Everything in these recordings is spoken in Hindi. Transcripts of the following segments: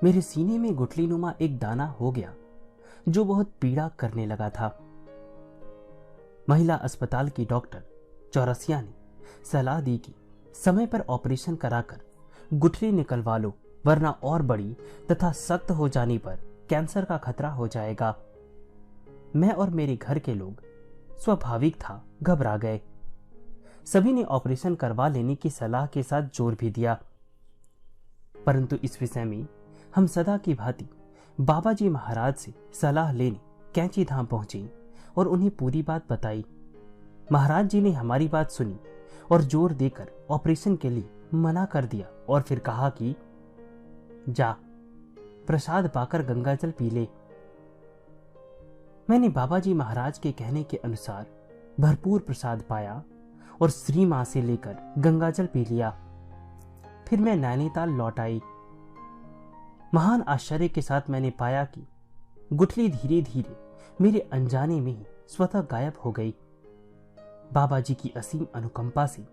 मेरे सीने में गुठलीनुमा एक दाना हो गया जो बहुत पीड़ा करने लगा था। महिला अस्पताल की डॉक्टर चौरसिया ने सलाह दी कि समय पर ऑपरेशन कराकर गुठली निकलवा लो, वरना और बड़ी तथा सख्त हो जाने पर कैंसर का खतरा हो जाएगा। मैं और मेरे घर के लोग स्वाभाविक था घबरा गए। सभी ने ऑपरेशन करवा लेने की सलाह के साथ जोर भी दिया, परंतु इस विषय में हम सदा की भांति बाबा जी महाराज से सलाह लेने कैंची धाम पहुंचे और उन्हें पूरी बात बताई। महाराज जी ने हमारी बात सुनी और जोर देकर ऑपरेशन के लिए मना कर दिया और फिर कहा कि जा प्रसाद पाकर गंगाजल पी ले। मैंने बाबा जी महाराज के कहने के अनुसार भरपूर प्रसाद पाया और श्री मां से लेकर गंगाजल पी लिया। फिर मैं नैनीताल लौट आई। महान आश्चर्य के साथ मैंने पाया कि गुठली धीरे धीरे मेरे अनजाने में ही स्वतः गायब हो गई। बाबा जी की असीम अनुकंपा से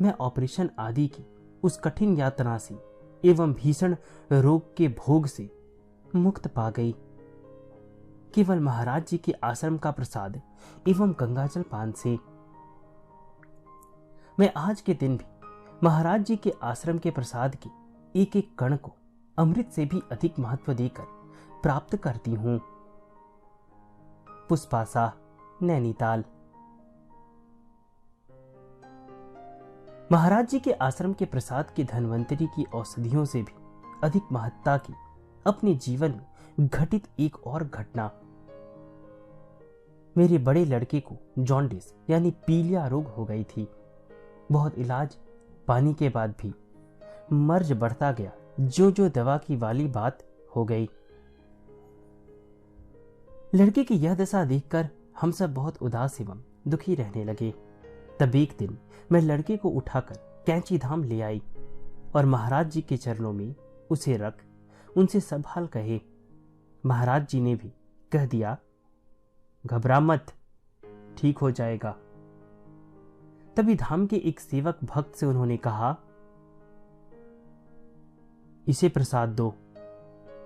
मैं ऑपरेशन आदि की उस कठिन यातना से एवं भीषण रोग के भोग से मुक्त पा गई। केवल महाराज जी के आश्रम का प्रसाद एवं गंगाजल पान से। मैं आज के दिन भी महाराज जी के आश्रम के प्रसाद के एक एक कण को अमृत से भी अधिक महत्व देकर प्राप्त करती हूं। पुष्पासा, नैनीताल। महाराज जी के आश्रम के प्रसाद की धन्वंतरी की औषधियों से भी अधिक महत्ता की अपने जीवन में घटित एक और घटना। मेरे बड़े लड़के को जॉन्डिस यानी पीलिया रोग हो गई थी। बहुत इलाज पाने के बाद भी मर्ज बढ़ता गया। जो जो दवा की वाली बात हो गई। लड़के की यह दशा देखकर हम सब बहुत उदास एवं दुखी रहने लगे। तब एक दिन मैं लड़के को उठाकर कैंची धाम ले आई और महाराज जी के चरणों में उसे रख उनसे सब हाल कहे। महाराज जी ने भी कह दिया, घबरा मत, ठीक हो जाएगा। तभी धाम के एक सेवक भक्त से उन्होंने कहा, इसे प्रसाद दो।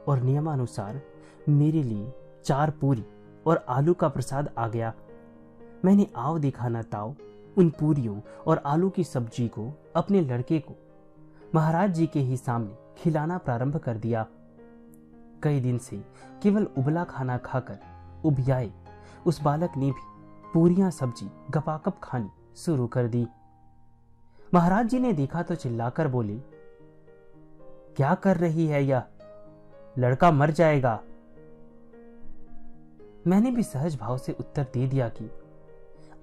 और नियमानुसार मेरे लिए 4 पूरी और आलू का प्रसाद आ गया। मैंने आव दिखाना ताव उन पूरियों और आलू की सब्जी को अपने लड़के को महाराज जी के ही सामने खिलाना प्रारंभ कर दिया। कई दिन से केवल उबला खाना खाकर उबियाए उस बालक ने भी पूरियां सब्जी गपागप खानी शुरू कर दी। महाराज जी ने देखा तो चिल्लाकर बोले, क्या कर रही है यह? लड़का मर जाएगा। मैंने भी सहज भाव से उत्तर दे दिया कि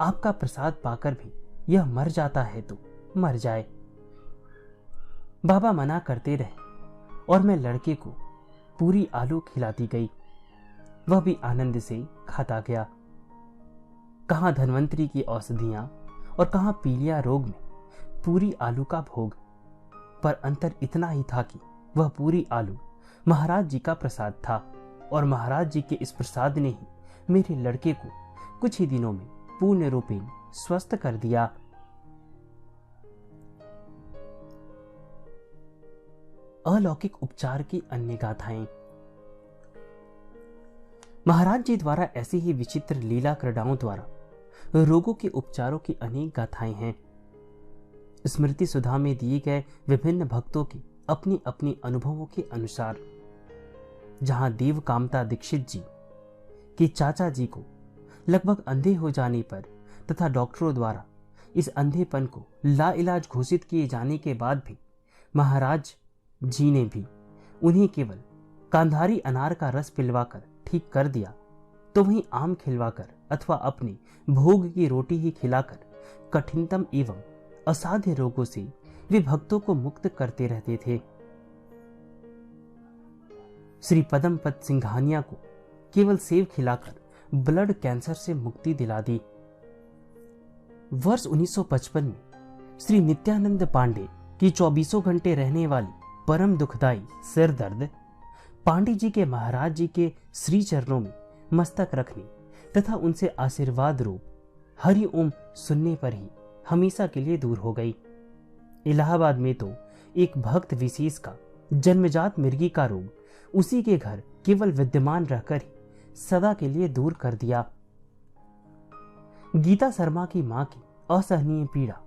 आपका प्रसाद पाकर भी यह मर जाता है तो मर जाए। बाबा मना करते रहे और मैं लड़के को पूरी आलू खिलाती गई। वह भी आनंद से खाता गया। कहां धन्वंतरी की औषधियां और कहां पीलिया रोग में पूरी आलू का भोग। पर अंतर इतना ही था कि वह पूरी आलू महाराज जी का प्रसाद था और महाराज जी के इस प्रसाद ने ही मेरे लड़के को कुछ ही दिनों में पूर्ण रूपेण स्वस्थ कर दिया। अलौकिक उपचार की अन्य गाथाएं। महाराज जी द्वारा ऐसी ही विचित्र लीला क्रीडाओं द्वारा रोगों के उपचारों की अनेक गाथाएं हैं। स्मृति सुधा में दिए गए विभिन्न भक्तों की अपनी अपनी अनुभवों के अनुसार, जहां देव कामता दीक्षित जी के चाचा जी को लगभग अंधे हो जाने पर तथा डॉक्टरों द्वारा इस अंधेपन को लाइलाज घोषित किए जाने के बाद भी महाराज जी ने भी उन्हें केवल कांधारी अनार का रस पिलवाकर ठीक कर दिया, तो वहीं आम खिलवाकर अथवा अपने भोग की रोटी ही खिलाकर कठिनतम एवं असाध्य रोगों से वे भक्तों को मुक्त करते रहते थे। श्री पदमपत सिंघानिया को केवल सेब खिलाकर ब्लड कैंसर से मुक्ति दिला दी। वर्ष 1955 में श्री नित्यानंद पांडे की 24 घंटे रहने वाली परम दुखदाई सिर दर्द पांडे जी के महाराज जी के श्री चरणों में मस्तक रखने तथा उनसे आशीर्वाद रूप हरि ओम सुनने पर ही हमेशा के लिए दूर हो गई। इलाहाबाद में तो एक भक्त विशेष का जन्मजात मिर्गी का रोग उसी के घर केवल विद्यमान रहकर ही सदा के लिए दूर कर दिया। गीता शर्मा की मां की असहनीय पीड़ा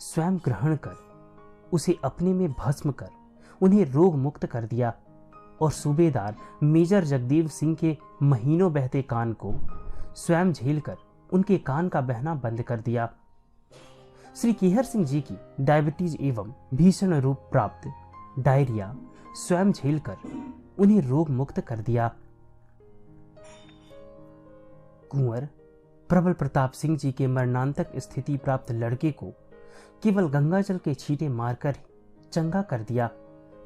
स्वयं ग्रहण कर उसे अपने में भस्म कर उन्हें रोग मुक्त कर दिया और सूबेदार मेजर जगदेव सिंह के महीनों बहते कान को स्वयं झेलकर उनके कान का बहना बंद कर दिया। श्री केहर सिंह जी की डायबिटीज एवं भीषण रूप प्राप्त डायरिया स्वयं झेलकर उन्हें रोग मुक्त कर दिया। कुंवर प्रबल प्रताप सिंह जी के मरणांतक स्थिति प्राप्त लड़के को केवल गंगाजल के छींटे मारकर ही चंगा कर दिया,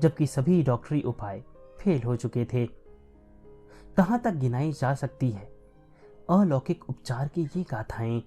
जबकि सभी डॉक्टरी उपाय फेल हो चुके थे। कहां तक गिनाई जा सकती है अलौकिक उपचार की ये गाथाएं।